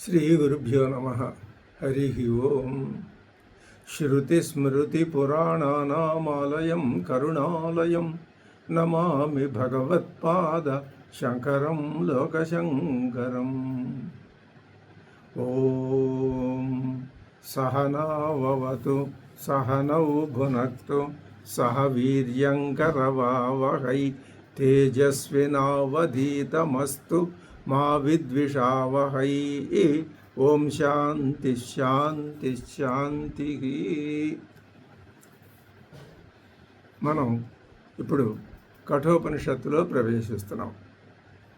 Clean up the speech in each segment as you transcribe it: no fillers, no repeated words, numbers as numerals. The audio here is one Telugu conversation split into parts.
శ్రీగురుభ్యో నమ. హరి ఓం. శ్రుతిస్మృతిపురాణానామాలయం కరుణాలయం నమామి భగవత్పాద శంకరం లోకశంకరం. ఓం సహనావతు సహనౌ భునక్తు సహ వీర్యంకరవావహై తేజస్వినావధీతమస్తు మా విద్విషావహై. ఓం శాంతి శాంతి శాంతి. మనం ఇప్పుడు కఠోపనిషత్తులో ప్రవేశిస్తున్నాం.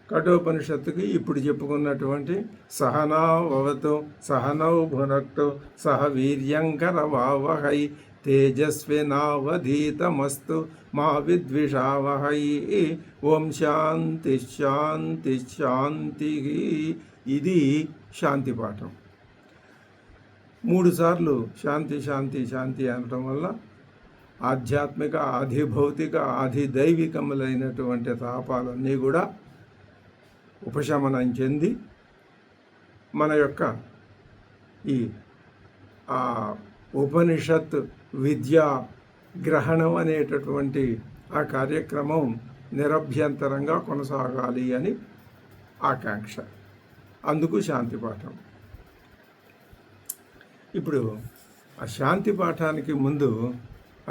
కఠోపనిషత్తుకి ఇప్పుడు చెప్పుకున్నటువంటి సహనావతు సహనౌ భునక్తు సహ వీర్యంకరవావహై తేజస్వినావధీతమస్తు మా విద్విషావహై. ఓం శాంతి శాంతి శాంతి. ఇది శాంతి పాఠం. 3 సార్లు శాంతి శాంతి శాంతి అనటం వల్ల ఆధ్యాత్మిక ఆధిభౌతిక ఆధిదైవికములైనటువంటి తాపాలన్నీ కూడా ఉపశమనం చెంది మన యొక్క ఈ ఉపనిషత్ విద్యా గ్రహణం అనేటటువంటి ఆ కార్యక్రమం నిరభ్యంతరంగా కొనసాగాలి అని ఆకాంక్ష. అందుకు శాంతి పాఠం. ఇప్పుడు ఆ శాంతి పాఠానికి ముందు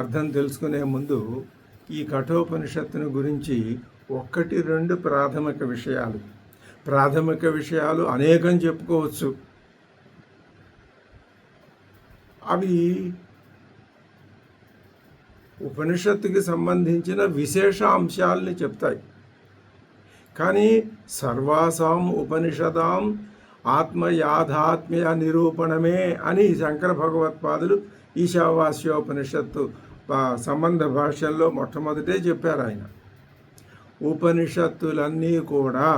అర్థం తెలుసుకునే ముందు ఈ కఠోపనిషత్తుని గురించి 1-2 ప్రాథమిక విషయాలు అనేకం చెప్పుకోవచ్చు. అవి ఉపనిషత్తుకి సంబంధించిన విశేష అంశాలని చెప్తాయి. కానీ సర్వాసాం ఉపనిషదాం ఆత్మయాథాత్మ్య నిరూపణమే అని శంకర భగవత్పాదులు ఈశావాస్యోపనిషత్తు సంబంధ భాషల్లో మొట్టమొదటే చెప్పారు ఆయన. ఉపనిషత్తులన్నీ కూడా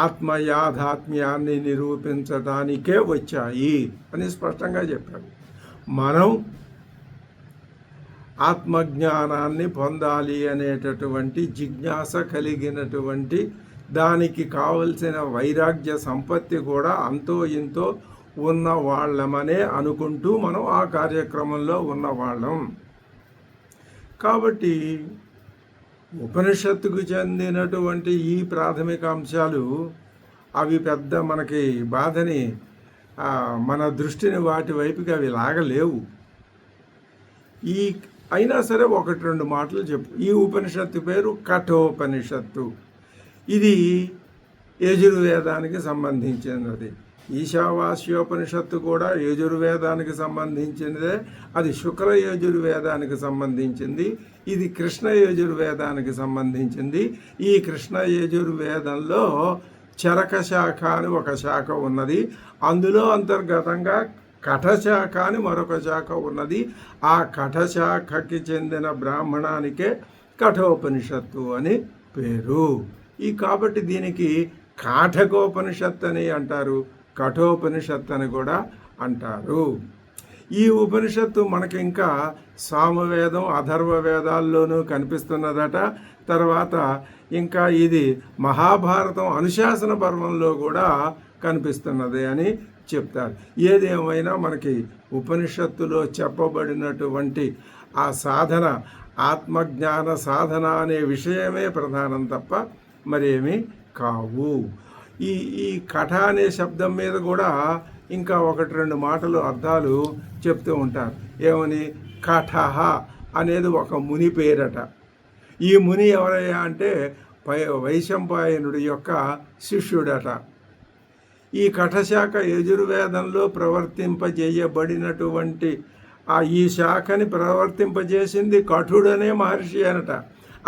ఆత్మయాథాత్మ్యాన్ని నిరూపించడానికే వచ్చాయి అని స్పష్టంగా చెప్పారు. మనం ఆత్మజ్ఞానాన్ని పొందాలి అనేటటువంటి జిజ్ఞాస కలిగినటువంటి దానికి కావలసిన వైరాగ్య సంపత్తి కూడా అంతో ఇంతో ఉన్న వాళ్ళమనే అనుకుంటూ మనం ఆ కార్యక్రమంలో ఉన్నవాళ్ళం. కాబట్టి ఉపనిషత్తుకు చెందినటువంటి ఈ ప్రాథమిక అంశాలు అవి పెద్ద మనకి బాధని మన దృష్టిని వాటి వైపుకి అవి లాగలేవు. అయినా సరే 1-2 మాటలు చెప్పు. ఈ ఉపనిషత్తు పేరు కఠోపనిషత్తు. ఇది యజుర్వేదానికి సంబంధించినది. ఈశావాస్యోపనిషత్తు కూడా యజుర్వేదానికి సంబంధించినదే. అది శుక్ల యజుర్వేదానికి సంబంధించింది. ఇది కృష్ణ యజుర్వేదానికి సంబంధించింది. ఈ కృష్ణ యజుర్వేదంలో చరక శాఖ అని ఒక శాఖ ఉన్నది. అందులో అంతర్గతంగా కఠశాఖ అని మరొక శాఖ ఉన్నది. ఆ కఠశాఖకి చెందిన బ్రాహ్మణానికే కఠోపనిషత్తు అని పేరు. కాబట్టి దీనికి కాఠకోపనిషత్తు అని అంటారు, కఠోపనిషత్తు అని కూడా అంటారు. ఈ ఉపనిషత్తు మనకి ఇంకా సామవేదం అథర్వ వేదాల్లోనూ కనిపిస్తున్నదట. తర్వాత ఇంకా ఇది మహాభారతం అనుశాసన పర్వంలో కూడా కనిపిస్తున్నది అని చెప్తారు. ఏదేమైనా మనకి ఉపనిషత్తులో చెప్పబడినటువంటి ఆ సాధన ఆత్మజ్ఞాన సాధన అనే విషయమే ప్రధానం తప్ప మరేమీ కావు. ఈ కఠ అనే శబ్దం మీద కూడా ఇంకా 1-2 మాటలు అర్థాలు చెప్తూ ఉంటారు. ఏమని? కఠహ అనేది ఒక ముని పేరట. ఈ ముని ఎవరయ్యా అంటే వైశంపాయనుడి యొక్క శిష్యుడట. ఈ కఠశాఖ యజుర్వేదంలో ప్రవర్తింపజేయబడినటువంటి ఈ శాఖని ప్రవర్తింపజేసింది కఠుడనే మహర్షి అనట.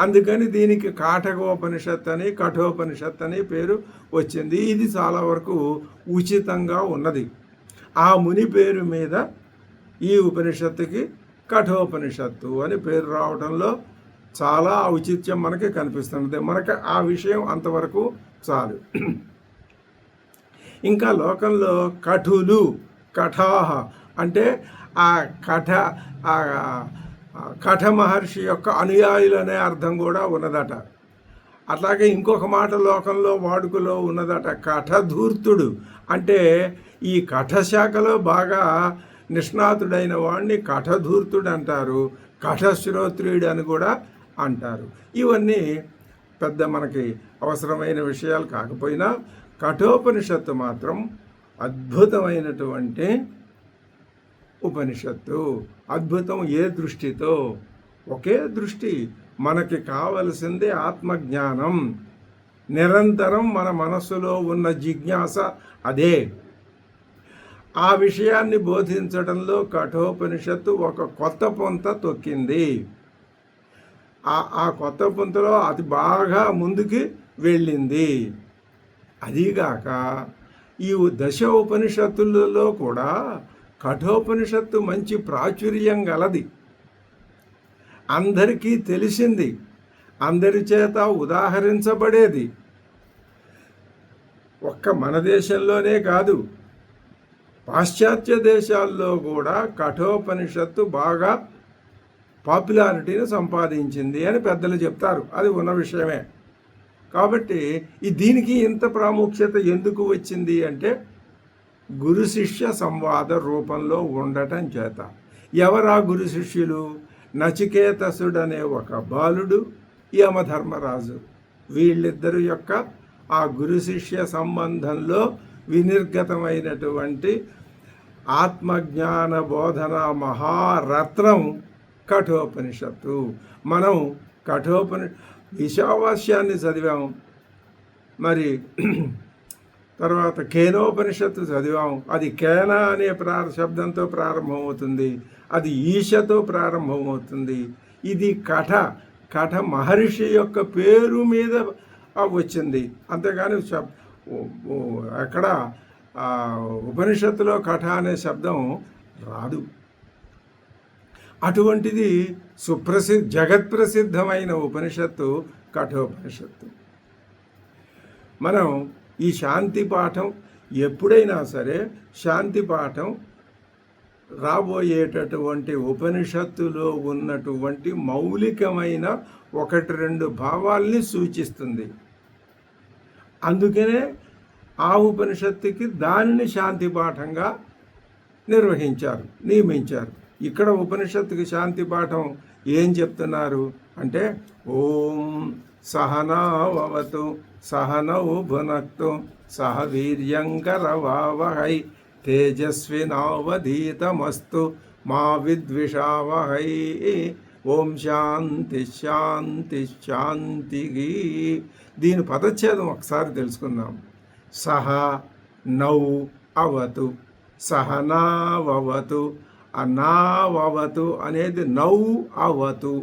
అందుకని దీనికి కాఠకోపనిషత్ అని కఠోపనిషత్ అని పేరు వచ్చింది. ఇది చాలా వరకు ఉచితంగా ఉన్నది. ఆ ముని పేరు మీద ఈ ఉపనిషత్తుకి కఠోపనిషత్తు అని పేరు రావడంలో చాలా ఔచిత్యం మనకి కనిపిస్తున్నది. మనకి ఆ విషయం అంతవరకు చాలు. ఇంకా లోకంలో కఠులు కఠాహ అంటే ఆ కఠ మహర్షి యొక్క అనుయాయులు అనే అర్థం కూడా ఉన్నదట. అట్లాగే ఇంకొక మాట లోకంలో వాడుకలో ఉన్నదట, కఠధూర్తుడు. అంటే ఈ కఠశాఖలో బాగా నిష్ణాతుడైన వాడిని కఠధూర్తుడు అంటారు, కఠశ్రోత్రియుడు అని కూడా అంటారు. ఇవన్నీ పెద్ద మనకి అవసరమైన విషయాలు కాకపోయినా కఠోపనిషత్తు మాత్రం అద్భుతమైనటువంటి ఉపనిషత్తు. అద్భుతం ఏ దృష్టితో? ఒకే దృష్టి, మనకి కావలసిందే ఆత్మజ్ఞానం. నిరంతరం మన మనస్సులో ఉన్న జిజ్ఞాస అదే. ఆ విషయాన్ని బోధించడంలో కఠోపనిషత్తు ఒక కొత్త పొంత తొక్కింది. ఆ కొత్త పొంతలో అది బాగా ముందుకి వెళ్ళింది. అదీగాక ఈ దశ ఉపనిషత్తులలో కూడా కఠోపనిషత్తు మంచి ప్రాచుర్యం గలది, అందరికీ తెలిసింది, అందరి చేత ఉదాహరించబడేది. ఒక్క మన దేశంలోనే కాదు, పాశ్చాత్య దేశాల్లో కూడా కఠోపనిషత్తు బాగా పాపులారిటీని సంపాదించింది అని పెద్దలు చెప్తారు. అది ఉన్న విషయమే. కాబట్టి దీనికి ఇంత ప్రాముఖ్యత ఎందుకు వచ్చింది అంటే గురు శిష్య సంవాద రూపంలో ఉండటం చేత. ఎవరా గురు శిష్యులు? నచికేతసుడనే ఒక బాలుడు, యమధర్మరాజు. వీళ్ళిద్దరు యొక్క ఆ గురు శిష్య సంబంధంలో వినిర్గతమైనటువంటి ఆత్మజ్ఞాన బోధన మహారత్నం కఠోపనిషత్తు. మనం ఈశావాస్యాన్ని చదివాము, మరి తర్వాత కేనోపనిషత్తు చదివాం. అది కేన అనే శబ్దంతో ప్రారంభమవుతుంది, అది ఈశతో ప్రారంభమవుతుంది. ఇది కఠ మహర్షి యొక్క పేరు మీద వచ్చింది, అంతేగాని అక్కడ ఉపనిషత్తులో కఠ అనే శబ్దం రాదు. అటువంటిది జగత్ప్రసిద్ధమైన ఉపనిషత్తు కఠోపనిషత్తు. మనం ఈ శాంతి పాఠం ఎప్పుడైనా సరే, శాంతి పాఠం రాబోయేటటువంటి ఉపనిషత్తులో ఉన్నటువంటి మౌలికమైన 1-2 భావాల్ని సూచిస్తుంది. అందుకనే ఆ ఉపనిషత్తుకి దానిని శాంతి పాఠంగా నియమించారు. ఇక్కడ ఉపనిషత్తుకి శాంతి పాఠం ఏం చెప్తున్నారు అంటే, ఓం సహనావతు సహనౌ భునక్తు సహ వీర్యంకరవావహై తేజస్వినావధీతమస్తు మా విద్విషావహై. ఓం శాంతి శాంతి శాంతి. దీని పదచ్ఛేదం ఒకసారి తెలుసుకుందాం. సహ నౌ అవతు, సహనావతు. అనావతు అనేది నౌ అవతు,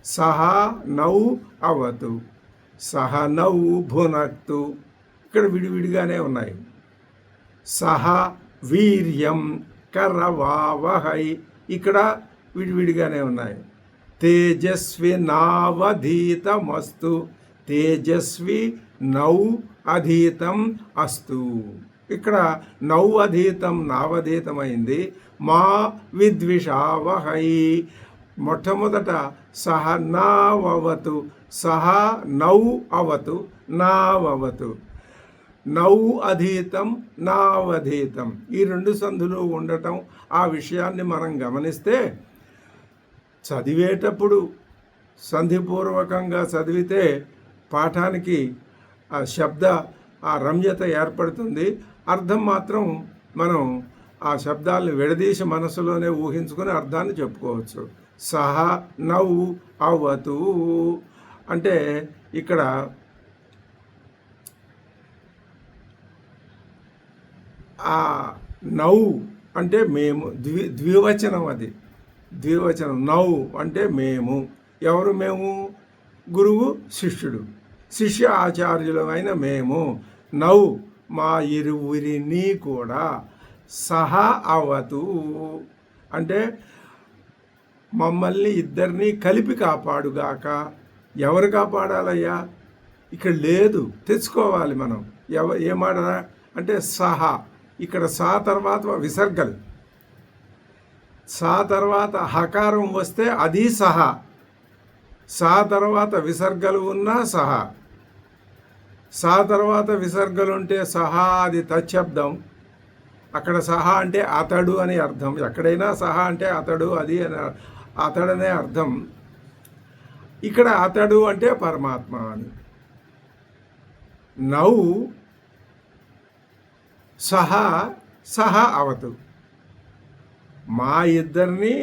సహ నౌ అవతు, సహ నౌ భునక్తు. ఇక్కడ విడివిడిగానే ఉన్నాయి. సహ వీర్యం కరవావహై, ఇక్కడ విడివిడిగానే ఉన్నాయి. తేజస్వి నావధీతమస్తు, తేజస్వి నౌ అధీతం అస్తు. ఇక్కడ నౌ అధీతం నావధీతమైంది. మా విద్విషావహై. మొట్టమొదట సహ నావతు, సహ నౌ అవతు, నావతు. నౌ అధీతం నావధీతం, ఈ 2 సంధులు ఉండటం, ఆ విషయాన్ని మనం గమనిస్తే చదివేటప్పుడు సంధిపూర్వకంగా చదివితే పాఠానికి ఆ రమ్యత ఏర్పడుతుంది. అర్థం మాత్రం మనం ఆ శబ్దాలను విడదీసి మనసులోనే ఊహించుకుని అర్థాన్ని చెప్పుకోవచ్చు. సహ నౌ అవతు అంటే ఇక్కడ ఆ నౌ అంటే మేము, ద్వివచనం, అది ద్వివచనం. నౌ అంటే మేము. ఎవరు మేము? గురువు శిష్యుడు, శిష్య ఆచార్యులమైన మేము. నౌ మా ఇరువురిని కూడా. సహ అవతు అంటే మమ్మల్ని ఇద్దరిని కలిపి కాపాడుగాక. ఎవరు కాపాడాలయ్యా? ఇక్కడ లేదు, తెచ్చుకోవాలి మనం. ఏమాట అంటే సహ. ఇక్కడ సా తర్వాత విసర్గలు, సా తర్వాత హకారం వస్తే అది సహ. సా తర్వాత విసర్గలు ఉన్నా సహా. సా తర్వాత విసర్గలు ఉంటే సహా అది తచ్చబ్దం. అక్కడ సహా అంటే అతడు అని అర్థం. ఎక్కడైనా సహా అంటే అతడు, అది అని అతడనే అర్థం. ఇక్కడ అతడు అంటే పరమాత్మ అని. నౌ సహా అవతు, మా ఇద్దరిని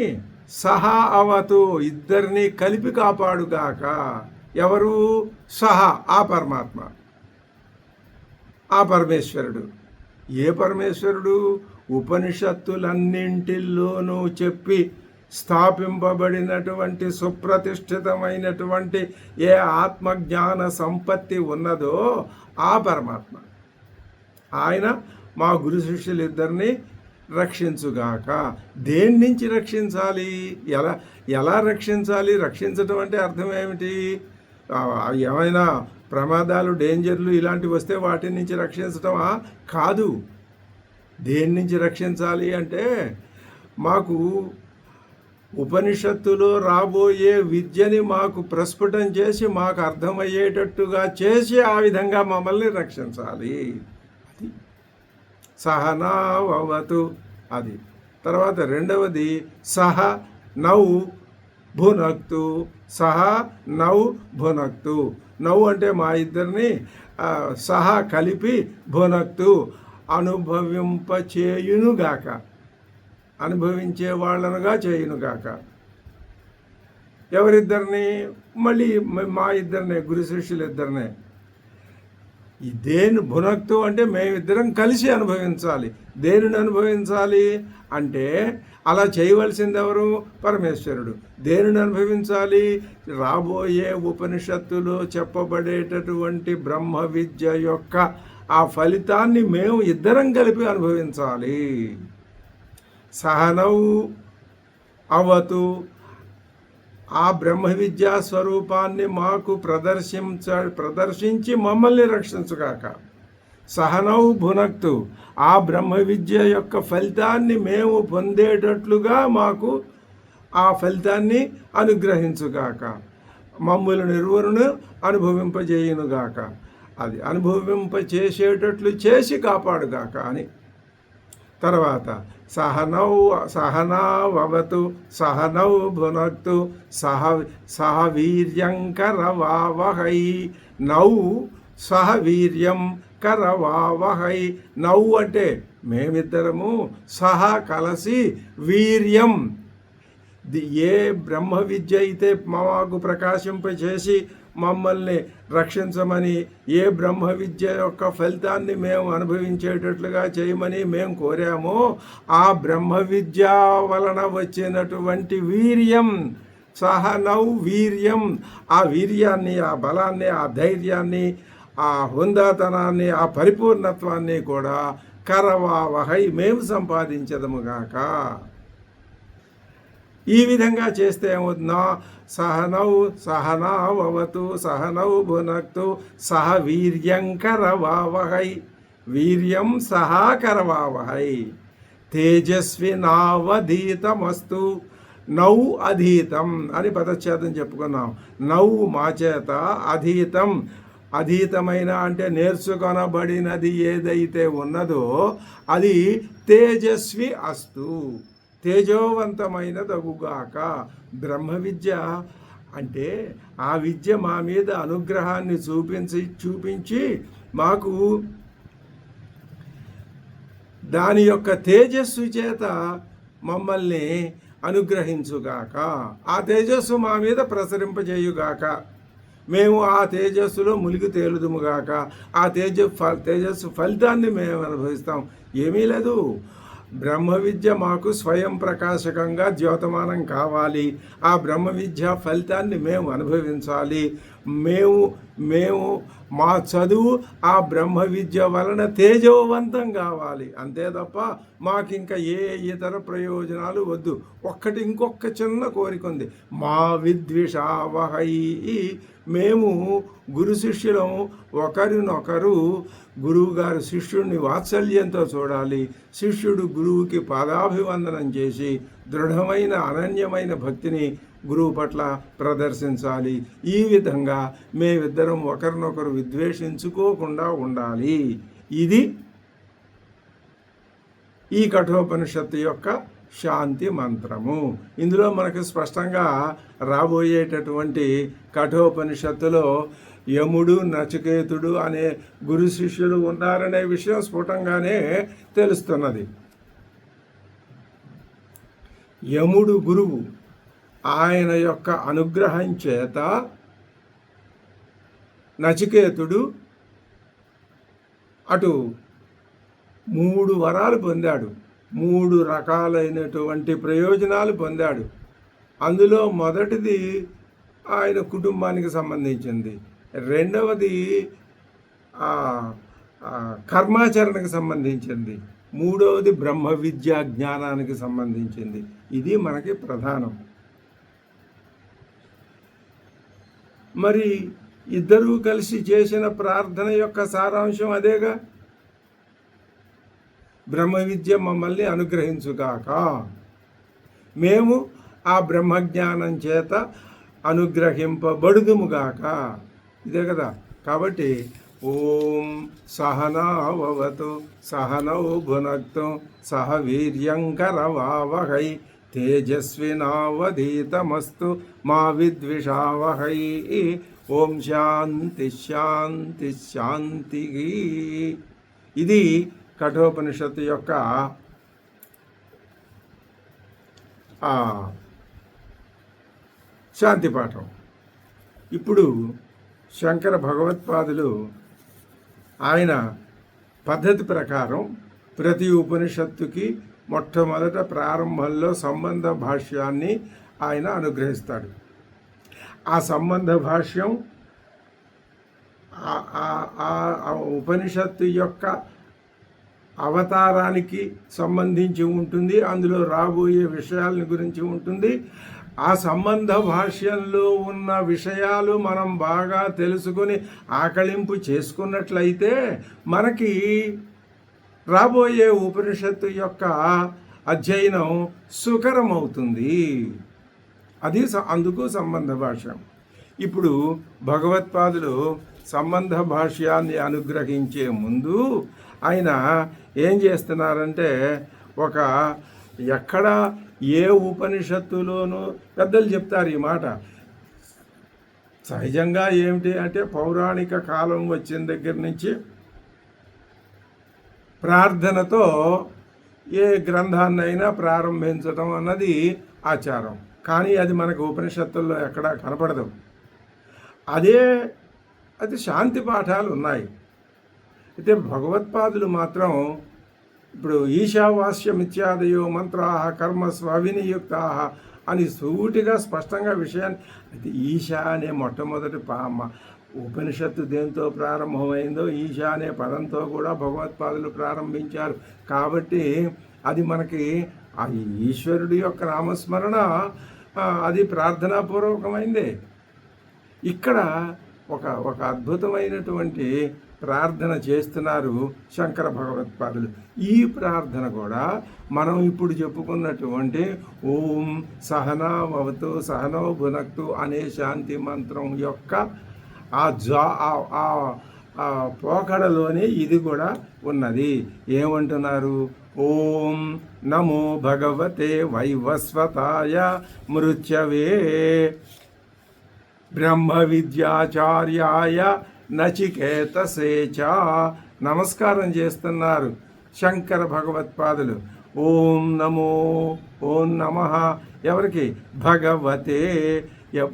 సహా అవతు, ఇద్దరిని కలిపి కాపాడుగాక. ఎవరు? సహా, ఆ పరమాత్మ, ఆ పరమేశ్వరుడు. ఏ పరమేశ్వరుడు? ఉపనిషత్తులన్నింటిలోనూ చెప్పి స్థాపింపబడినటువంటి సుప్రతిష్ఠితమైనటువంటి ఏ ఆత్మజ్ఞాన సంపత్తి ఉన్నదో ఆ పరమాత్మ. ఆయన మా గురు శిష్యులిద్దరిని రక్షించుగాక. దేని నుంచి రక్షించాలి? ఎలా రక్షించాలి? రక్షించటం అంటే అర్థం ఏమిటి? ఏమైనా ప్రమాదాలు, డేంజర్లు ఇలాంటివి వస్తే వాటి నుంచి రక్షించటమా? కాదు. దేని నుంచి రక్షించాలి అంటే, మాకు ఉపనిషత్తులో రాబోయే విద్యని మాకు ప్రస్ఫుటం చేసి మాకు అర్థమయ్యేటట్టుగా చేసి ఆ విధంగా మమ్మల్ని రక్షించాలి. అది సహనావతు. అది తర్వాత రెండవది సహ నౌ భునక్తు. సహా నౌ భునక్తు. నౌ అంటే మా ఇద్దరిని, సహా కలిపి, భునక్తు అనుభవింపచేయునుగాక, అనుభవించే వాళ్ళనుగా చేయునుగాక. ఎవరిద్దరిని? మళ్ళీ మా ఇద్దరినే, గురు శిష్యులిద్దరినే. దేని భునక్తు అంటే మేమిద్దరం కలిసి అనుభవించాలి. దేనిని అనుభవించాలి అంటే అలా చేయవలసింది ఎవరు? పరమేశ్వరుడు. దేనిని అనుభవించాలి? రాబోయే ఉపనిషత్తులో చెప్పబడేటటువంటి బ్రహ్మ విద్య యొక్క ఆ ఫలితాన్ని మేము ఇద్దరం కలిపి అనుభవించాలి. సహనౌ అవతు, ఆ బ్రహ్మ విద్యా స్వరూపాన్ని మాకు ప్రదర్శించి మమ్మల్ని రక్షించుగాక. సహనౌ భునక్తు, ఆ బ్రహ్మ విద్య యొక్క ఫలితాన్ని మేము పొందేటట్లుగా మాకు ఆ ఫలితాన్ని అనుగ్రహించుగాక. మమ్ములను ఇరువురును అనుభవింపజేయునుగాక. అది అనుభవింపచేసేటట్లు చేసి కాపాడుగాక అని. తర్వాత సహనావతు సహనౌ భునక్తు సహ వీర్యంకరవావహై. నౌ సహ వీర్యం కరవావహై. నౌ అంటే మేమిద్దరము, సహా కలిసి, వీర్యం ఏ బ్రహ్మ విద్య అయితే మాకు ప్రకాశింపచేసి మమ్మల్ని రక్షించమని, ఏ బ్రహ్మ విద్య యొక్క ఫలితాన్ని మేము అనుభవించేటట్లుగా చేయమని మేము కోరామో ఆ బ్రహ్మ విద్య వలన వచ్చినటువంటి వీర్యం, సహనౌ వీర్యం, ఆ వీర్యాన్ని, ఆ బలాన్ని, ఆ ధైర్యాన్ని, ఆ హుందాతనాన్ని, ఆ పరిపూర్ణత్వాన్ని కూడా కరవావహై మేము సంపాదించదముగాక. ఈ విధంగా చేస్తే ఏమవుతుందో, సహనావతు సహనౌ భునక్తు సహ వీర్యంకరవావహై. వీర్యం సహా కరవావహై. తేజస్వినావధీతమస్తు. నౌ అధీతం అని పదచ్ఛేదం చెప్పుకున్నాం. నౌ మా చేత, అధీతం అధీతమైన అంటే నేర్చుకొనబడినది ఏదైతే ఉన్నదో అది తేజస్వి అస్తు, తేజోవంతమైన దగుగాక. బ్రహ్మ విద్య అంటే ఆ విద్య మా మీద అనుగ్రహాన్ని చూపించి మాకు దాని యొక్క తేజస్సు చేత మమ్మల్ని అనుగ్రహించుగాక. ఆ తేజస్సు మా మీద ప్రసరింపజేయుగాక. మేము ఆ తేజస్సులో మునిగి తేలుదుముగాక. ఆ తేజస్సు ఫలితాన్ని మేము అనుభవిస్తాం. ఏమీ లేదు, బ్రహ్మ విద్య మాకు స్వయం ప్రకాశకంగా ద్యోతమానం కావాలి. ఆ బ్రహ్మ విద్య ఫలితాన్ని మేము అనుభవించాలి. మేము మా చదువు ఆ బ్రహ్మ విద్య వలన తేజోవంతం కావాలి. అంతే తప్ప మాకింక ఏ ఇతర ప్రయోజనాలు వద్దు. ఇంకొక చిన్న కోరిక ఉంది. మా విద్విషావహై. మేము గురు శిష్యులం, ఒకరినొకరు గురువుగారు శిష్యుడిని వాత్సల్యంతో చూడాలి. శిష్యుడు గురువుకి పాదాభివందనం చేసి దృఢమైన అనన్యమైన భక్తిని గురువు పట్ల ప్రదర్శించాలి. ఈ విధంగా మేమిద్దరం ఒకరినొకరు విద్వేషించుకోకుండా ఉండాలి. ఇది ఈ కఠోపనిషత్తు యొక్క శాంతి మంత్రము. ఇందులో మనకు స్పష్టంగా రాబోయేటటువంటి కఠోపనిషత్తులో యముడు, నచికేతుడు అనే గురు శిష్యులు ఉన్నారనే విషయం స్ఫుటంగానే తెలుస్తున్నది. యముడు గురువు, ఆయన యొక్క అనుగ్రహం చేత నచికేతుడు అటు 3 వరాలు పొందాడు, 3 రకాలైనటువంటి ప్రయోజనాలు పొందాడు. అందులో మొదటిది ఆయన కుటుంబానికి సంబంధించింది, రెండవది కర్మాచరణకు సంబంధించింది, మూడవది బ్రహ్మ విద్యా జ్ఞానానికి సంబంధించింది. ఇది మనకి ప్రధానం. మరి ఇద్దరూ కలిసి చేసిన ప్రార్థన యొక్క సారాంశం అదేగా, బ్రహ్మ విద్య మమ్మల్ని అనుగ్రహించుగాక, మేము ఆ బ్రహ్మజ్ఞానం చేత అనుగ్రహింపబడుదుముగాక, ఇదే కదా. కాబట్టి ఓం సహనావవతు సహనౌ భునక్తు సహ వీర్యంకరవావహై తేజస్వినావధీతమస్తు మా విద్విషావహై. ఓం శాంతి శాంతి శాంతి. ఇది కఠోపనిషత్తు యొక్క శాంతి పాఠం. ఇప్పుడు శంకర భగవత్పాదులు ఆయన పద్ధతి ప్రకారం ప్రతి ఉపనిషత్తుకి మొట్టమొదట ప్రారంభంలో సంబంధ భాష్యాన్ని ఆయన అనుగ్రహిస్తాడు. ఆ సంబంధ భాష్యం ఉపనిషత్తు యొక్క అవతారానికి సంబంధించి ఉంటుంది, అందులో రాబోయే విషయాల గురించి ఉంటుంది. ఆ సంబంధ భాష్యంలో ఉన్న విషయాలు మనం బాగా తెలుసుకొని ఆకళింపు చేసుకున్నట్లయితే మనకి రాబోయే ఉపనిషత్తు యొక్క అధ్యయనం సుకరమవుతుంది. అది అందుకు సంబంధ భాష్యం. ఇప్పుడు భగవత్పాదులు సంబంధ భాష్యాన్ని అనుగ్రహించే ముందు ఆయన ఏం చేస్తున్నారంటే, ఎక్కడ ఏ ఉపనిషత్తులోనూ పెద్దలు చెప్తారు ఈ మాట. సహజంగా ఏమిటి అంటే, పౌరాణిక కాలం వచ్చిన దగ్గర నుంచి ప్రార్థనతో ఏ గ్రంథాన్నైనా ప్రారంభించడం అన్నది ఆచారం. కానీ అది మనకు ఉపనిషత్తుల్లో ఎక్కడా కనపడదు. అది శాంతి పాఠాలు ఉన్నాయి. అయితే భగవత్పాదులు మాత్రం ఇప్పుడు ఈశావాస్యమిత్యాదయో మంత్రా కర్మ స్వవినియుక్త అని సూటిగా స్పష్టంగా విషయాన్ని, అయితే ఈశా అనే మొట్టమొదటి ఉపనిషత్తు దేంతో ప్రారంభమైందో ఈశా అనే పదంతో కూడా భగవత్పాదులు ప్రారంభించారు. కాబట్టి అది మనకి ఆ ఈశ్వరుడి యొక్క నామస్మరణ అది ప్రార్థనాపూర్వకమైందే. ఇక్కడ ఒక అద్భుతమైనటువంటి ప్రార్థన చేస్తున్నారు శంకర భగవత్పాదులు. ఈ ప్రార్థన కూడా మనం ఇప్పుడు చెప్పుకున్నటువంటి ఓం సహనావతు సహనౌ భునక్తు అనే శాంతి మంత్రం యొక్క ఆ పోకడలోనే ఇది కూడా ఉన్నది. ఏమంటున్నారు? ఓం నమో భగవతే వైవస్వతాయ మృత్యవే బ్రహ్మ విద్యాచార్యాయ నచికేతసే చ. నమస్కారం చేస్తున్నారు శంకర భగవత్పాదులు. ఓం నమః ఎవరికి? భగవతే,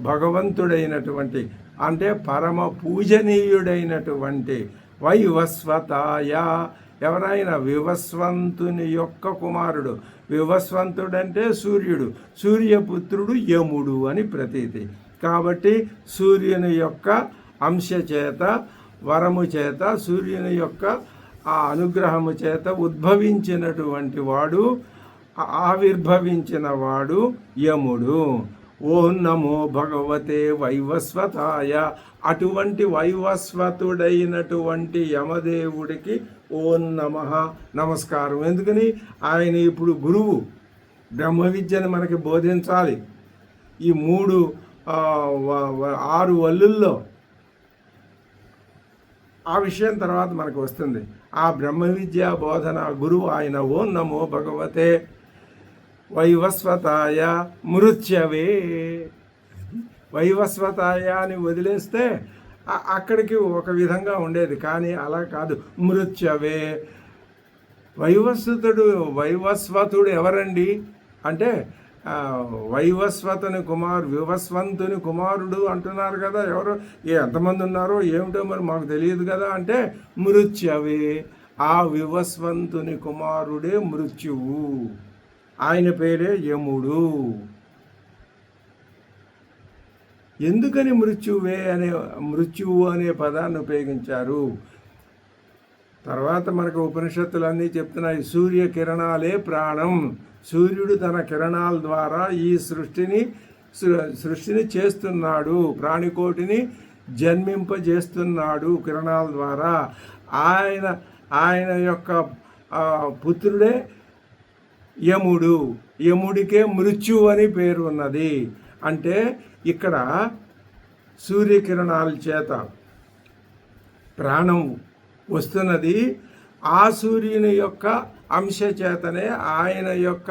భగవంతుడైనటువంటి అంటే పరమ పూజనీయుడైనటువంటి, వైవస్వతాయ ఎవరైనా వివస్వంతుని యొక్క కుమారుడు. వివస్వంతుడంటే సూర్యుడు, సూర్యపుత్రుడు యముడు అని ప్రతీతి. కాబట్టి సూర్యుని యొక్క అంశ చేత, వరము చేత, సూర్యుని యొక్క ఆ అనుగ్రహము చేత ఉద్భవించినటువంటి వాడు, ఆవిర్భవించిన వాడు యముడు. ఓం నమో భగవతే వైవస్వతాయ. అటువంటి వైవస్వతుడైనటువంటి యమదేవుడికి ఓం నమః నమస్కారం. ఎందుకని? ఆయన ఇప్పుడు గురువు, బ్రహ్మ విద్యను మనకి బోధించాలి. ఈ 6 వల్లుల్లో ఆ విషయం తర్వాత మనకు వస్తుంది. ఆ బ్రహ్మ విద్యా బోధన గురువు ఆయన. ఓం నమో భగవతే వైవస్వతాయ మృత్యవే. వైవస్వతాయ అని వదిలేస్తే అక్కడికి ఒక విధంగా ఉండేది, కానీ అలా కాదు. మృత్యవే. వైవస్వతుడు ఎవరండి అంటే వివస్వంతుని కుమారుడు అంటున్నారు కదా. ఎవరు ఎంతమంది ఉన్నారో ఏమిటో మరి మాకు తెలియదు కదా అంటే మృత్యవే. ఆ వివస్వంతుని కుమారుడే మృత్యువు. ఆయన పేరే యముడు. ఎందుకని మృత్యువు అనే పదాన్ని ఉపయోగించారు? తర్వాత మనకు ఉపనిషత్తులన్నీ చెప్తున్నాయి. సూర్యకిరణాలే ప్రాణం. సూర్యుడు తన కిరణాల ద్వారా ఈ సృష్టిని చేస్తున్నాడు, ప్రాణికోటిని జన్మింపజేస్తున్నాడు కిరణాల ద్వారా. ఆయన యొక్క పుత్రుడే యముడు. యముడికే మృత్యు అని పేరు ఉన్నది. అంటే ఇక్కడ సూర్యకిరణాల చేత ప్రాణం వస్తున్నది. ఆ సూర్యుని యొక్క అంశ చేతనే ఆయన యొక్క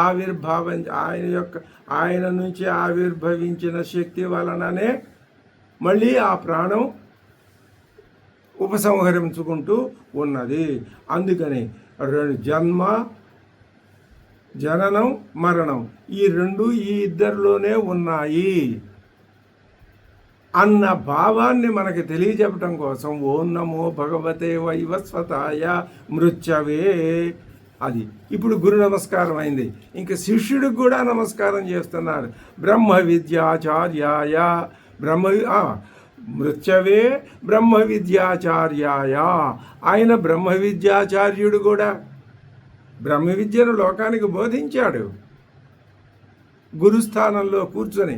ఆవిర్భావం, ఆయన నుంచి ఆవిర్భవించిన శక్తి వలననే మళ్ళీ ఆ ప్రాణం ఉపసంహరించుకుంటూ ఉన్నది. అందుకని జననం మరణం ఈ రెండు ఈ ఇద్దరిలోనే ఉన్నాయి అన్న భావాన్ని మనకి తెలియజెప్పటం కోసం ఓం నమో భగవతే వైవస్వతాయ మృత్యవే. అది ఇప్పుడు గురు నమస్కారం అయింది. ఇంకా శిష్యుడికి కూడా నమస్కారం చేస్తున్నారు. బ్రహ్మ విద్యాచార్యాయ మృత్యవే బ్రహ్మ విద్యాచార్యాయ. ఆయన బ్రహ్మ విద్యాచార్యుడు కూడా. బ్రహ్మ విద్యను లోకానికి బోధించాడు గురుస్థానంలో కూర్చొని.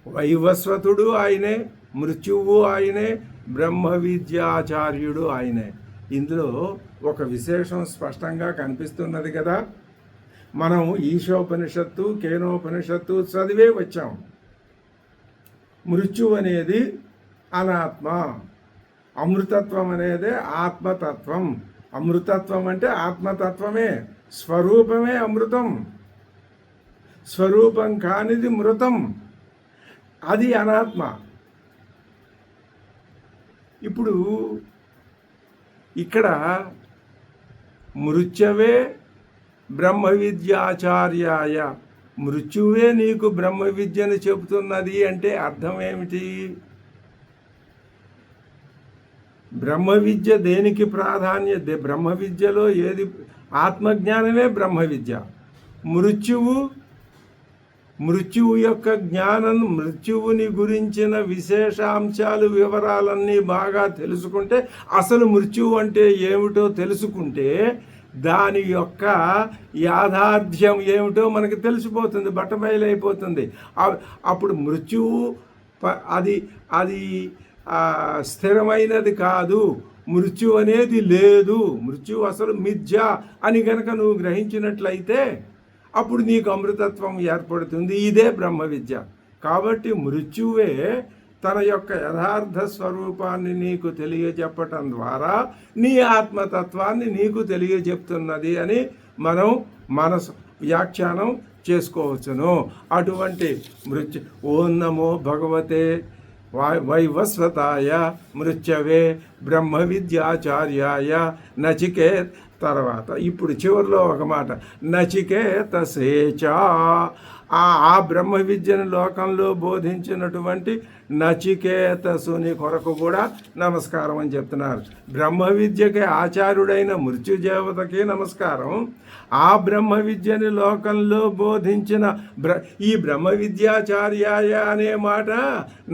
వైవస్వతుడు ఆయనే, మృత్యువు ఆయనే, బ్రహ్మ విద్యాచార్యుడు ఆయనే. ఇందులో ఒక విశేషం స్పష్టంగా కనిపిస్తున్నది కదా. మనం ఈశోపనిషత్తు, కేనోపనిషత్తు చదివే వచ్చాం. మృత్యు అనేది అనాత్మ, అమృతత్వం అనేది ఆత్మతత్వం. అమృతత్వం అంటే ఆత్మతత్వమే, స్వరూపమే అమృతం. స్వరూపం కానిది మృతం, అది అనాత్మ. ఇప్పుడు ఇక్కడ మృత్యవే బ్రహ్మ విద్యాచార్యాయ, మృత్యువే నీకు బ్రహ్మ విద్యను చెబుతున్నది అంటే అర్థం ఏమిటి? బ్రహ్మ విద్య దేనికి ప్రాధాన్యత? బ్రహ్మ విద్యలో ఏది? ఆత్మజ్ఞానమే బ్రహ్మ విద్య. మృత్యువు యొక్క జ్ఞానం, మృత్యువుని గురించిన విశేషాంశాలు, వివరాలన్నీ బాగా తెలుసుకుంటే, అసలు మృత్యువు అంటే ఏమిటో తెలుసుకుంటే దాని యొక్క యాథార్థ్యం ఏమిటో మనకి తెలిసిపోతుంది, బట్టబయలైపోతుంది. అప్పుడు మృత్యువు అది స్థిరమైనది కాదు, మృత్యు అనేది లేదు, మృత్యు అసలు మిథ్య అని గనక నువ్వు గ్రహించినట్లయితే అప్పుడు నీకు అమృతత్వం ఏర్పడుతుంది. ఇదే బ్రహ్మ విద్య. కాబట్టి మృత్యువే తన యొక్క యథార్థ స్వరూపాన్ని నీకు తెలియజెప్పటం ద్వారా నీ ఆత్మతత్వాన్ని నీకు తెలియజెప్తున్నది అని మనం వ్యాఖ్యానం చేసుకోవచ్చును. అటువంటి ఓం నమో భగవతే వైవస్వతాయ మృత్యవే బ్రహ్మ విద్యాచార్యాయ నచికేత్. తర్వాత ఇప్పుడు చివరిలో ఒక మాట, నచికేతసేచ. ఆ బ్రహ్మ విద్యను లోకంలో బోధించినటువంటి నచికేతసుని కొరకు కూడా నమస్కారం అని చెప్తున్నారు. బ్రహ్మ విద్యకి ఆచార్యుడైన మృత్యుదేవతకి నమస్కారం. ఆ బ్రహ్మ విద్యని లోకంలో బోధించిన ఈ బ్రహ్మ విద్యాచార్యాయ అనే మాట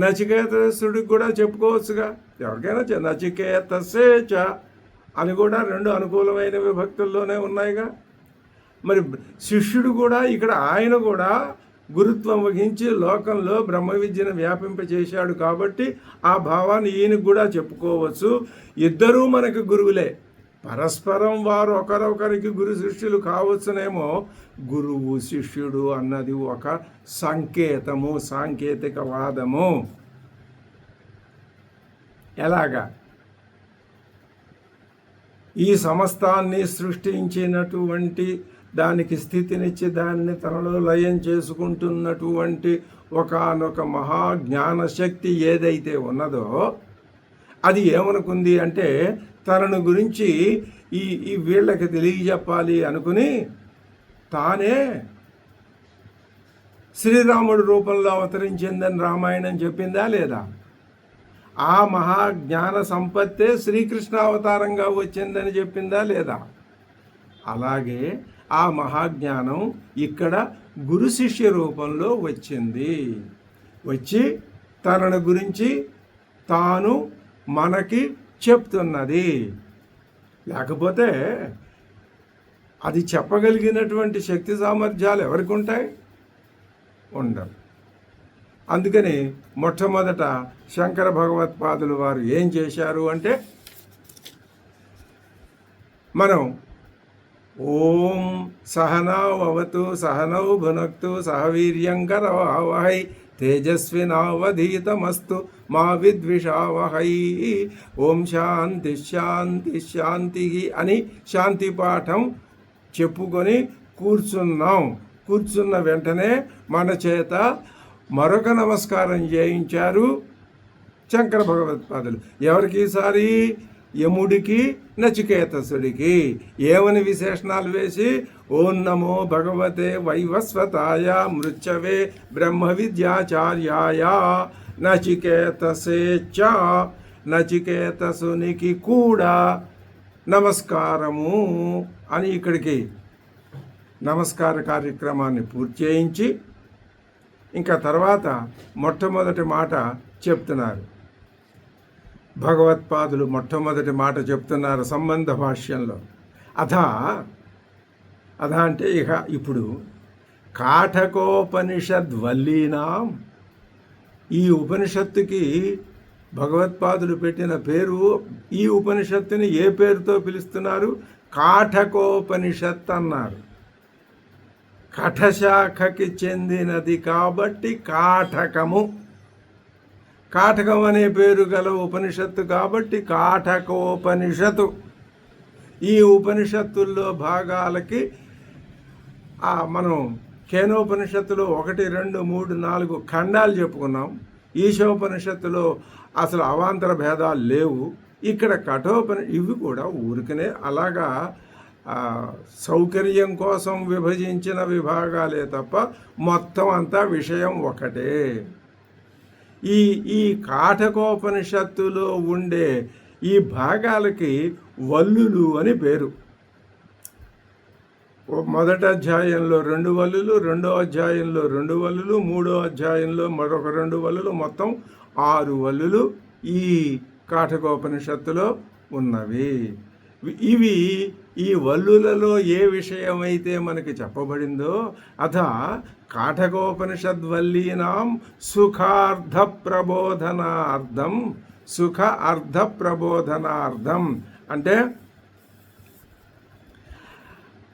నచికేతసుడికి కూడా చెప్పుకోవచ్చుగా. ఎవరికైనా నచికేతసేచ అని కూడా రెండు అనుకూలమైన విభక్తుల్లోనే ఉన్నాయిగా. మరి శిష్యుడు కూడా ఇక్కడ ఆయన కూడా గురుత్వం వహించి లోకంలో బ్రహ్మ విద్యను వ్యాపింపచేశాడు కాబట్టి ఆ భావాన్ని ఈయనకు కూడా చెప్పుకోవచ్చు. ఇద్దరూ మనకు గురువులే. పరస్పరం వారు ఒకరొకరికి గురు శిష్యులు కావచ్చునేమో. గురువు శిష్యుడు అన్నది ఒక సంకేతము, సాంకేతికవాదము. ఎలాగా? ఈ సమస్తాన్ని సృష్టించినటువంటి, దానికి స్థితినిచ్చి దాన్ని తనలో లయం చేసుకుంటున్నటువంటి ఒకానొక మహాజ్ఞాన శక్తి ఏదైతే ఉన్నదో అది ఏమనుకుంది అంటే, తనను గురించి ఈ వీళ్ళకి తెలియజెప్పాలి అనుకుని తానే శ్రీరాముడు రూపంలో అవతరించిందని రామాయణం చెప్పిందా లేదా? ఆ మహాజ్ఞాన సంపత్తే శ్రీకృష్ణ అవతారంగా వచ్చిందని చెప్పిందా లేదా? అలాగే ఆ మహాజ్ఞానం ఇక్కడ గురు శిష్య రూపంలో వచ్చింది. వచ్చి తనను గురించి తాను మనకి చెప్తున్నది. లేకపోతే అది చెప్పగలిగినటువంటి శక్తి సామర్థ్యాలు ఎవరికి ఉంటాయి? ఉండవు. అందుకని మొట్టమొదట శంకర భగవత్పాదులు వారు ఏం చేశారు అంటే, మనం ఓం సహనావతు సహనౌ భునక్తు సహవీర్యంకరవావహై తేజస్వినావధీతమస్తు మా విద్విషావహై ఓం శాంతి శాంతి శాంతి అని శాంతి పాఠం చెప్పుకొని కూర్చున్న వెంటనే మన చేత మరొక నమస్కారం చేయించారు శంకర భగవత్పాదులు. ఎవరికి? ఈసారి యముడికి, నచికేతసుడికి. ఏమని విశేషణాలు వేసి, ఓం నమో భగవతే వైవస్వతాయ మృత్యవే బ్రహ్మ విద్యాచార్యాయ నచికేతసేచ్చ, నచికేతసునికి కూడా నమస్కారము అని ఇక్కడికి నమస్కార కార్యక్రమాన్ని పూర్తి చేయించి, ఇంకా తర్వాత మొట్టమొదటి మాట చెప్తున్నారు. భగవత్పాదులు మొట్టమొదటి మాట చెప్తున్నారు సంబంధ భాష్యంలో. అథ అంటే ఇక ఇప్పుడు కాఠకోపనిషద్వల్లీనాం, ఈ ఉపనిషత్తుకి భగవత్పాదులు పెట్టిన పేరు. ఈ ఉపనిషత్తుని ఏ పేరుతో పిలుస్తున్నారు? కాఠకోపనిషత్ అన్నారు. కఠశాఖకి చెందినది కాబట్టి కాఠకము. కాఠకం అనే పేరు గల ఉపనిషత్తు కాబట్టి కాఠకోపనిషత్తు. ఈ ఉపనిషత్తుల్లో భాగాలకి మనం కేనోపనిషత్తులో 1, 2, 3, 4 ఖండాలు చెప్పుకున్నాం. ఈశోపనిషత్తులో అసలు అవాంతర భేదాలు లేవు. ఇక్కడ ఇవి కూడా ఊరికనే అలాగా సౌకర్యం కోసం విభజించిన విభాగాలే తప్ప మొత్తం అంతా విషయం ఒకటే. ఈ కాఠకోపనిషత్తులో ఉండే ఈ భాగాలకి వల్లులు అని పేరు. మొదటి అధ్యాయంలో 2 వల్లులు, 2వ అధ్యాయంలో 2 వల్లులు, 3వ అధ్యాయంలో మరొక 2 వల్లులు, మొత్తం 6 వల్లులు ఈ కాఠకోపనిషత్తులో ఉన్నవి. ఇవి ఈ వల్లులలో ఏ విషయమైతే మనకి చెప్పబడిందో అథ కాఠకోపనిషద్వల్లీనాం సుఖార్థ ప్రబోధనార్థం అంటే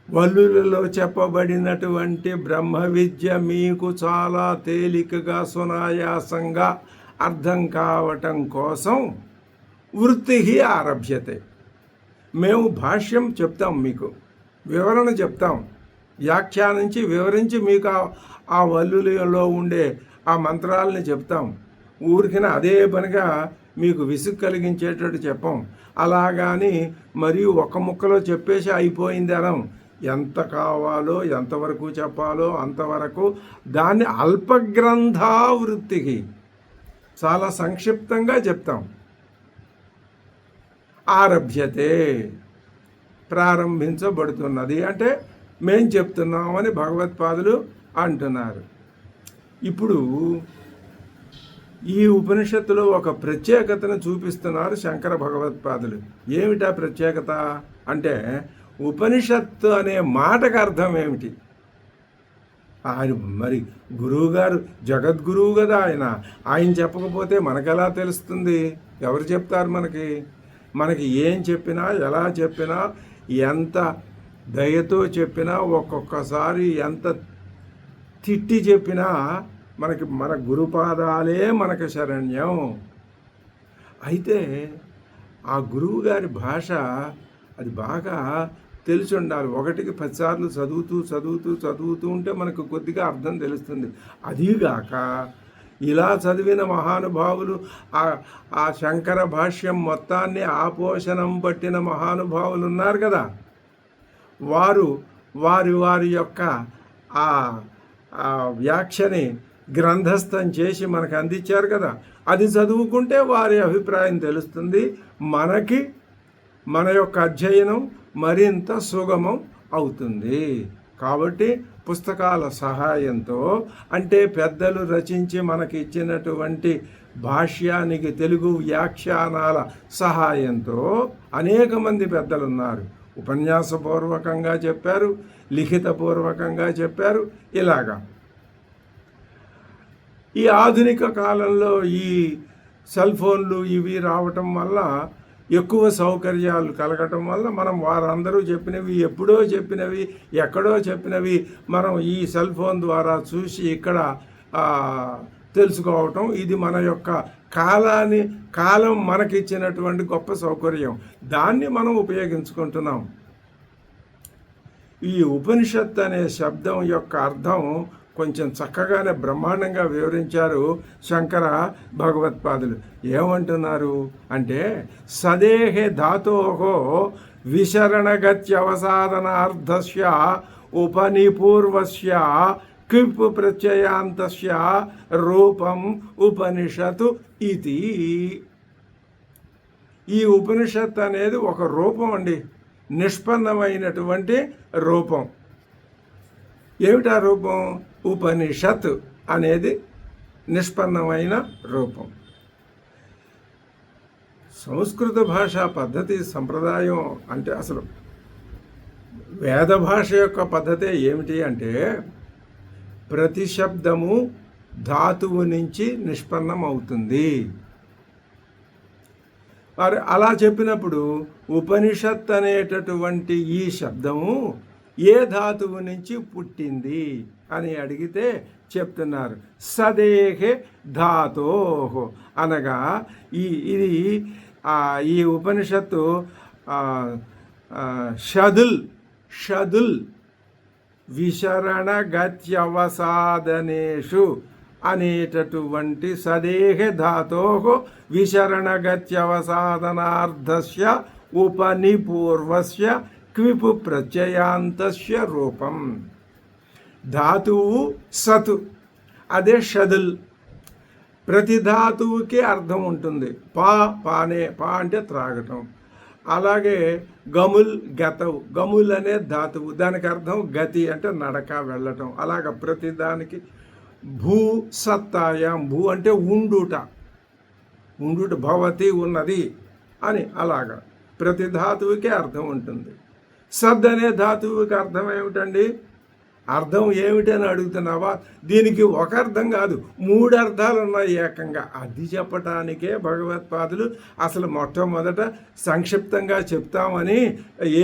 వల్లులలో చెప్పబడినటువంటి బ్రహ్మ విద్య మీకు చాలా తేలికగా సునాయాసంగా అర్థం కావటం కోసం వృత్తి ఆరభ్యతే. మేము భాష్యం చెప్తాం, మీకు వివరణ చెప్తాం, వ్యాఖ్యానించి వివరించి మీకు ఆ వల్లులలో ఉండే ఆ మంత్రాలని చెప్తాం. ఊరికిన అదే పనిగా మీకు విసుగు కలిగించేటట్టు చెప్పాం. అలాగాని మరియు ఒక ముక్కలో చెప్పేసి అయిపోయింది అనం. ఎంత కావాలో, ఎంతవరకు చెప్పాలో అంతవరకు దాన్ని అల్పగ్రంథావృత్తికి చాలా సంక్షిప్తంగా చెప్తాం. ఆరభ్యతే ప్రారంభించబడుతున్నది అంటే మేం చెప్తున్నామని భగవత్పాదులు అంటున్నారు. ఇప్పుడు ఈ ఉపనిషత్తులో ఒక ప్రత్యేకతను చూపిస్తున్నారు శంకర భగవత్పాదులు. ఏమిటా ప్రత్యేకత అంటే, ఉపనిషత్తు అనే మాటకు అర్థం ఏమిటి? ఆయన మరి గురువుగారు జగద్గురువు కదా ఆయన చెప్పకపోతే మనకెలా తెలుస్తుంది? ఎవరు చెప్తారు మనకి? మనకి ఏం చెప్పినా, ఎలా చెప్పినా, ఎంత దయతో చెప్పినా, ఒక్కొక్కసారి ఎంత తిట్టి చెప్పినా మన గురుపాదాలే మనకు శరణ్యం. అయితే ఆ గురువు గారి భాష అది బాగా తెలిసి ఉండాలి. 1కి 10 సార్లు చదువుతూ ఉంటే మనకు కొద్దిగా అర్థం తెలుస్తుంది. అదీగాక ఇలా చదివిన మహానుభావులు ఆ శంకర భాష్యం మొత్తాన్ని ఆపోషణం పట్టిన మహానుభావులు ఉన్నారు కదా, వారి యొక్క ఆ వ్యాఖ్యని గ్రంథస్థం చేసి మనకు అందించారు కదా. అది చదువుకుంటే వారి అభిప్రాయం తెలుస్తుంది. మన యొక్క అధ్యయనం మరింత సుగమం అవుతుంది. కాబట్టి పుస్తకాల సహాయంతో, అంటే పెద్దలు రచించి మనకి ఇచ్చినటువంటి భాష్యానికి తెలుగు వ్యాఖ్యానాల సహాయంతో అనేక మంది పెద్దలు ఉన్నారు. ఉపన్యాసపూర్వకంగా చెప్పారు, లిఖితపూర్వకంగా చెప్పారు. ఇలాగా ఈ ఆధునిక కాలంలో ఈ సెల్ ఫోన్లు ఇవి రావటం వల్ల, ఎక్కువ సౌకర్యాలు కలగటం వల్ల మనం వారందరూ చెప్పినవి, ఎప్పుడో చెప్పినవి, ఎక్కడో చెప్పినవి మనం ఈ సెల్ ఫోన్ ద్వారా చూసి ఇక్కడ తెలుసుకోవటం, ఇది మన యొక్క కాలం మనకిచ్చినటువంటి గొప్ప సౌకర్యం. దాన్ని మనం ఉపయోగించుకుంటున్నాం. ఈ ఉపనిషత్ అనే శబ్దం యొక్క అర్థం కొంచెం చక్కగానే బ్రహ్మాండంగా వివరించారు శంకర భగవత్పాదులు. ఏమంటున్నారు అంటే, సదేహే ధాతోహో విశరణగత్యవసాదనార్థస్య ఉపనిపూర్వస్య క్విప్ ప్రత్యయాంతస్య రూపం ఉపనిషత్తు ఇది. ఈ ఉపనిషత్ అనేది ఒక రూపం అండి, నిష్పన్నమైనటువంటి రూపం. ఏమిటా రూపం? ఉపనిషత్ అనేది నిష్పన్నమైన రూపం. సంస్కృత భాషా పద్ధతి సంప్రదాయం అంటే, అసలు వేద భాష యొక్క పద్ధతే ఏమిటి అంటే, ప్రతి శబ్దము ధాతువు నుంచి నిష్పన్నం అవుతుంది. మరి అలా చెప్పినప్పుడు ఉపనిషత్ అనేటటువంటి ఈ శబ్దము ఏ ధాతువు నుంచి పుట్టింది అని అడిగితే చెప్తున్నారు, సదేహే ధాతోహో అనగా ఈ ఉపనిషత్తు షదుల్ విశరణగత్యవసాదనేషు అనేటటువంటి సదేహ ధాతోహో విశరణగత్యవసాదనార్థస్య ఉపనిపూర్వస్య క్విపు ప్రత్యయాంతస్య రూపం. ధాతువు సతు, అదే షదుల్. ప్రతి ధాతువుకి అర్థం ఉంటుంది. పా అంటే త్రాగటం. అలాగే గముల్ గతవు, గముల్ అనే ధాతువు, దానికి అర్థం గతి అంటే నడక, వెళ్ళటం. అలాగ ప్రతి దానికి భూ సత్తాయాం, భూ అంటే ఉండుట, భవతి ఉన్నది అని. అలాగా ప్రతి ధాతువుకి అర్థం ఉంటుంది. సద్ అనే ధాతువుకి అర్థం ఏమిటండి? అర్థం ఏమిటని అడుగుతున్నావా? దీనికి ఒక అర్థం కాదు, 3 అర్థాలు ఉన్నాయి ఏకంగా. అది చెప్పటానికే భగవత్పాదులు అసలు మొట్టమొదట సంక్షిప్తంగా చెప్తామని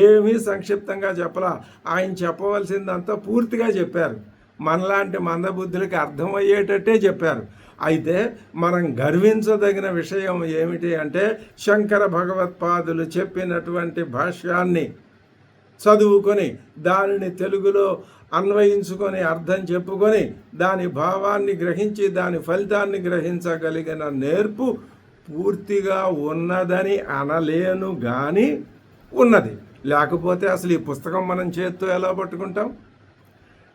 ఏమీ సంక్షిప్తంగా చెప్పలా. ఆయన చెప్పవలసిందంతా పూర్తిగా చెప్పారు. మనలాంటి మందబుద్ధులకి అర్థమయ్యేటట్టే చెప్పారు. అయితే మనం గర్వించదగిన విషయం ఏమిటి అంటే, శంకర భగవత్పాదులు చెప్పినటువంటి భాష్యాన్ని చదువుకొని దానిని తెలుగులో అన్వయించుకొని అర్థం చెప్పుకొని దాని భావాన్ని గ్రహించి దాని ఫలితాన్ని గ్రహించగలిగిన నేర్పు పూర్తిగా ఉన్నదని అనలేను కానీ ఉన్నది. లేకపోతే అసలు ఈ పుస్తకం మనం చేత్తో ఎలా పట్టుకుంటాం?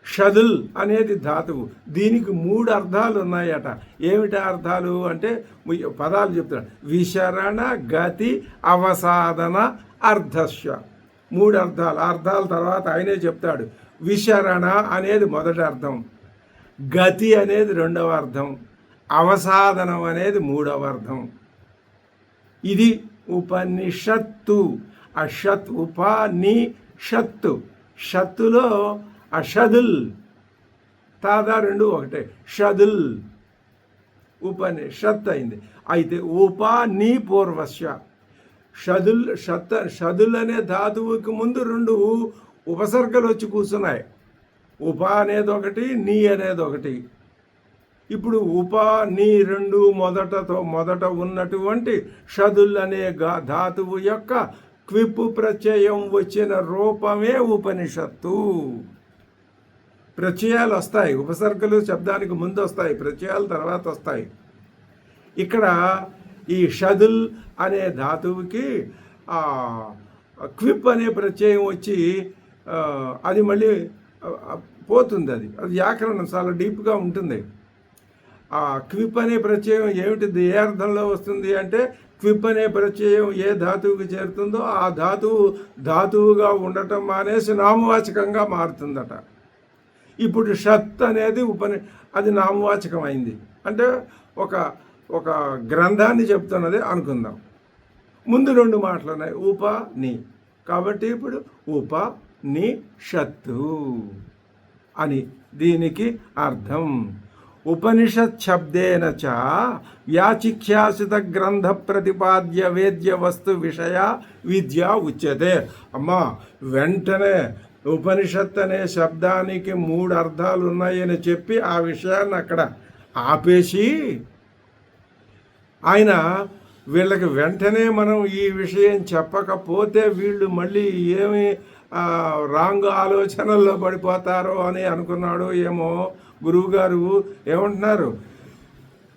షదుల్ అనేది ధాతువు, దీనికి 3 అర్థాలు ఉన్నాయట. ఏమిటి అర్థాలు అంటే, పదాలు చెప్తాడు. విశరణ గతి అవసాదన అర్ధస్య, 3 అర్థాలు. అర్థాల తర్వాత ఆయనే చెప్తాడు. విశరణ అనేది మొదటి అర్థం, గతి అనేది 2వ అర్థం, అవసాదనం అనేది 3వ అర్థం. ఇది ఉపనిషత్తు. అషత్ ఉపనిషత్తు, షత్తులో అషదుల్, తాదా 2 ఒకటే, షదుల్ ఉపనిషత్ అయింది. అయితే ఉపనిపూర్వస్య, షదుల్ అనే ధాతువుకి ముందు 2 ఉపసర్గలు వచ్చి కూర్చున్నాయి. ఉప అనేది ఒకటి, నీ అనేది ఒకటి. ఇప్పుడు ఉప నీ 2 మొదట ఉన్నటువంటి షదుల్ అనే ధాతువు యొక్క క్విప్పు ప్రత్యయం వచ్చిన రూపమే ఉపనిషత్తు. ప్రత్యయాలు వస్తాయి, ఉపసర్గలు శబ్దానికి ముందు వస్తాయి, ప్రత్యయాలు తర్వాత వస్తాయి. ఇక్కడ ఈ షదుల్ అనే ధాతువుకి క్విప్ అనే ప్రత్యయం వచ్చి అది మళ్ళీ పోతుంది. అది వ్యాకరణం చాలా డీప్గా ఉంటుంది. ఆ క్విప్ అనే ప్రత్యయం ఏమిటిది, ఏ అర్థంలో వస్తుంది అంటే క్విప్ అనే ప్రత్యయం ఏ ధాతువుకి చేరుతుందో ఆ ధాతువుగా ఉండటం మానేసి నామవాచకంగా మారుతుందట. ఇప్పుడు షత్ అనేది అది నామవాచకం అయింది అంటే ఒక గ్రంథాన్ని చెప్తున్నది అనుకుందాం. ముందు 2 మాటలు ఉన్నాయి, ఉప ని. కాబట్టి ఇప్పుడు ఉప ని షత్తు అని దీనికి అర్థం. ఉపనిషత్ శబ్దేన చ వ్యాచిఖ్యాసిత గ్రంథ ప్రతిపాద్య వేద్య వస్తు విషయ విద్య ఉచ్యతే. అమ్మా వెంటనే ఉపనిషత్ అనే శబ్దానికి 3 అర్థాలు ఉన్నాయని చెప్పి ఆ విషయాన్ని అక్కడ ఆపేసి ఆయన వీళ్ళకి వెంటనే మనం ఈ విషయం చెప్పకపోతే వీళ్ళు మళ్ళీ ఏమి రాంగ్ ఆలోచనల్లో పడిపోతారో అని అనుకున్నాడు ఏమో. గురువుగారు ఏమంటున్నారు,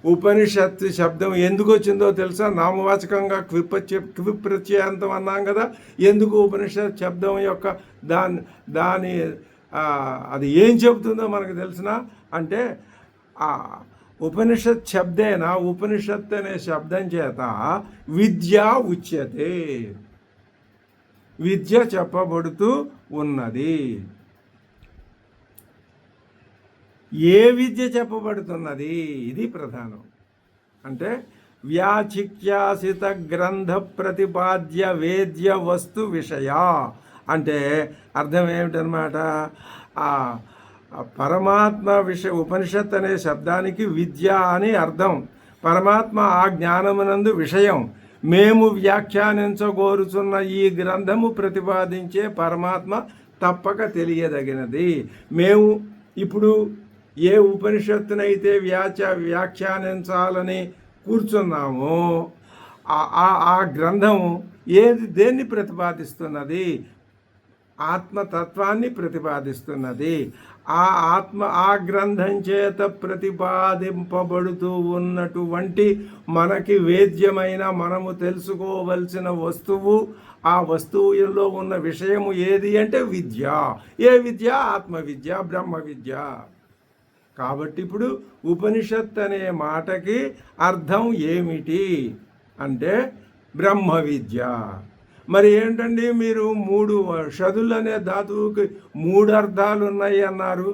ఉపనిషత్తు శబ్దం ఎందుకు వచ్చిందో తెలుసా? నామవాచకంగా క్విప్ ప్రత్యయాంతం అన్నాం కదా. ఎందుకు ఉపనిషత్ శబ్దం యొక్క దాని అది ఏం చెబుతుందో మనకు తెలిసిన అంటే ఉపనిషత్ శబ్దేనా, ఉపనిషత్ అనే శబ్దం చేత విద్య ఉచ్యతే, విద్య చెప్పబడుతూ ఉన్నది. ఏ విద్య చెప్పబడుతున్నది, ఇది ప్రధానం. అంటే వ్యాచిఖ్యాసిత గ్రంథ ప్రతిపాద్య వేద్య వస్తు విషయ అంటే అర్థం ఏమిటనమాట, పరమాత్మ ఉపనిషత్ అనే శబ్దానికి విద్య అని అర్థం. పరమాత్మ ఆ జ్ఞానమునందు విషయం. మేము వ్యాఖ్యానించగోరుచున్న ఈ గ్రంథము ప్రతిపాదించే పరమాత్మ తప్పక తెలియదగినది. మేము ఇప్పుడు ఏ ఉపనిషత్తునైతే వ్యాఖ్యానించాలని కూర్చున్నామో ఆ గ్రంథం దేన్ని ప్రతిపాదిస్తున్నది? ఆత్మతత్వాన్ని ప్రతిపాదిస్తున్నది. ఆ గ్రంథం చేత ప్రతిపాదింపబడుతూ ఉన్నటువంటి మనకి వేద్యమైన మనము తెలుసుకోవలసిన వస్తువు, ఆ వస్తువులో ఉన్న విషయము ఏది అంటే విద్య. ఏ విద్య? ఆత్మ విద్య, బ్రహ్మ విద్య. కాబట్టి ఇప్పుడు ఉపనిషత్ అనే మాటకి అర్థం ఏమిటి అంటే బ్రహ్మ విద్య. మరి ఏంటండి మీరు 3 షదుల్ అనే ధాతువుకి 3 అర్థాలు ఉన్నాయి అన్నారు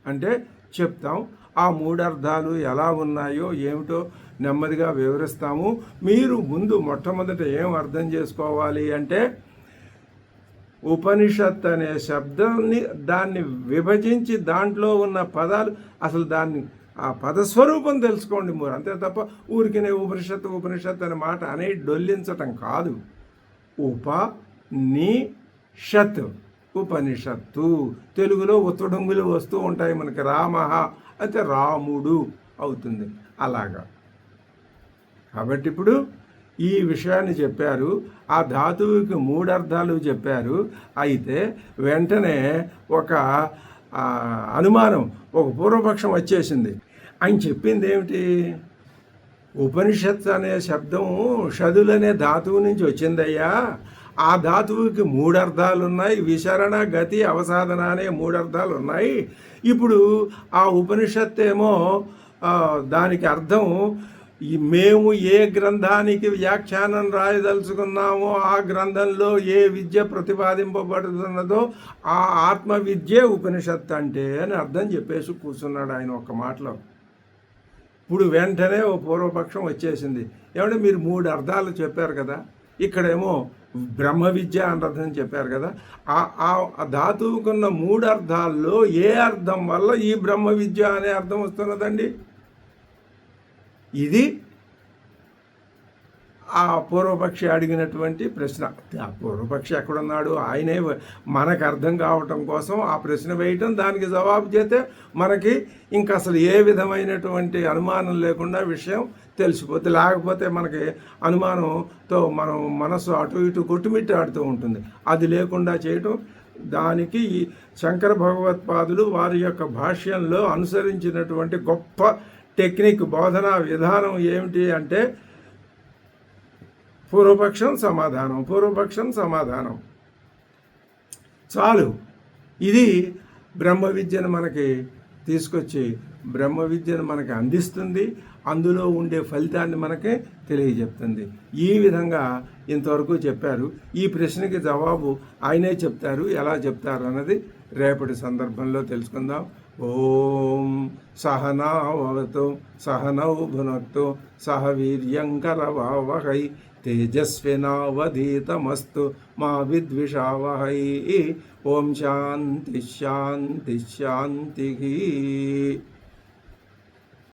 అంటే చెప్తాం. ఆ 3 అర్థాలు ఎలా ఉన్నాయో ఏమిటో నెమ్మదిగా వివరిస్తాము. మీరు ముందు మొట్టమొదట ఏం అర్థం చేసుకోవాలి అంటే ఉపనిషత్ అనే శబ్దాన్ని దాన్ని విభజించి దాంట్లో ఉన్న పదాలు అసలు దాన్ని ఆ పదస్వరూపం తెలుసుకోండి మీరు, అంతే తప్ప ఊరికినే ఉపనిషత్ అనే మాట అనే డొల్లించటం కాదు. ఉపనిషత్ ఉపనిషత్తు. తెలుగులో ఉత్తడంగులు వస్తూ ఉంటాయి మనకి. రామః అయితే రాముడు అవుతుంది అలాగా. కాబట్టి ఇప్పుడు ఈ విషయాన్ని చెప్పారు. ఆ ధాతువుకి 3 అర్థాలు చెప్పారు. అయితే వెంటనే ఒక అనుమానం, ఒక పూర్వపక్షం వచ్చేసింది. ఆయన చెప్పింది ఏమిటి? ఉపనిషత్ అనే శబ్దం షదుల్ అనే ధాతువు నుంచి వచ్చిందయ్యా. ఆ ధాతువుకి 3 అర్థాలు ఉన్నాయి. విశరణ, గతి, అవసాదన అనే 3 అర్థాలు ఉన్నాయి. ఇప్పుడు ఆ ఉపనిషత్ ఏమో దానికి అర్థం మేము ఏ గ్రంథానికి వ్యాఖ్యానం రాయదలుచుకున్నామో ఆ గ్రంథంలో ఏ విద్య ప్రతిపాదింపబడుతున్నదో ఆ ఆత్మ విద్యే ఉపనిషత్తు అంటే అని అర్థం చెప్పేసి కూర్చున్నాడు ఆయన ఒక్క మాటలో. ఇప్పుడు వెంటనే ఓ పూర్వపక్షం వచ్చేసింది. ఏమంటే మీరు 3 అర్థాలు చెప్పారు కదా, ఇక్కడేమో బ్రహ్మ విద్య అని అర్థం చెప్పారు కదా. ఆ ధాతువుకున్న 3 అర్థాల్లో ఏ అర్థం వల్ల ఈ బ్రహ్మ విద్య అనే అర్థం వస్తున్నదండి? ఇది ఆ పూర్వపక్షి అడిగినటువంటి ప్రశ్న. ఆ పూర్వపక్షి ఎక్కడున్నాడు, ఆయనే మనకు అర్థం కావటం కోసం ఆ ప్రశ్న వేయటం, దానికి జవాబు చేస్తే మనకి ఇంకా అసలు ఏ విధమైనటువంటి అనుమానం లేకుండా విషయం తెలిసిపోతే, లేకపోతే మనకి అనుమానంతో మనం మనసు అటు ఇటు కొట్టుమిట్టాడుతూ ఉంటుంది. అది లేకుండా చేయటం, దానికి శంకర భగవత్పాదులు వారి యొక్క భాష్యంలో అనుసరించినటువంటి గొప్ప టెక్నిక్, బోధనా విధానం ఏమిటి అంటే పూర్వపక్షం సమాధానం, పూర్వపక్షం సమాధానం చాలు. ఇది బ్రహ్మ విద్యను మనకి తీసుకొచ్చి బ్రహ్మ విద్యను మనకి అందిస్తుంది, అందులో ఉండే ఫలితాన్ని మనకి తెలియజెప్తుంది. ఈ విధంగా ఇంతవరకు చెప్పారు. ఈ ప్రశ్నకి జవాబు ఆయనే చెప్తారు. ఎలా చెప్తారు అన్నది రేపటి సందర్భంలో తెలుసుకుందాం. ఓం సహనావతు సహనౌ భునక్తు సహ వీర్యంకరవావహై తేజస్వినావధీతమస్తు మా విద్విషావహై. ఓం శాంతి శాంతి శాంతి.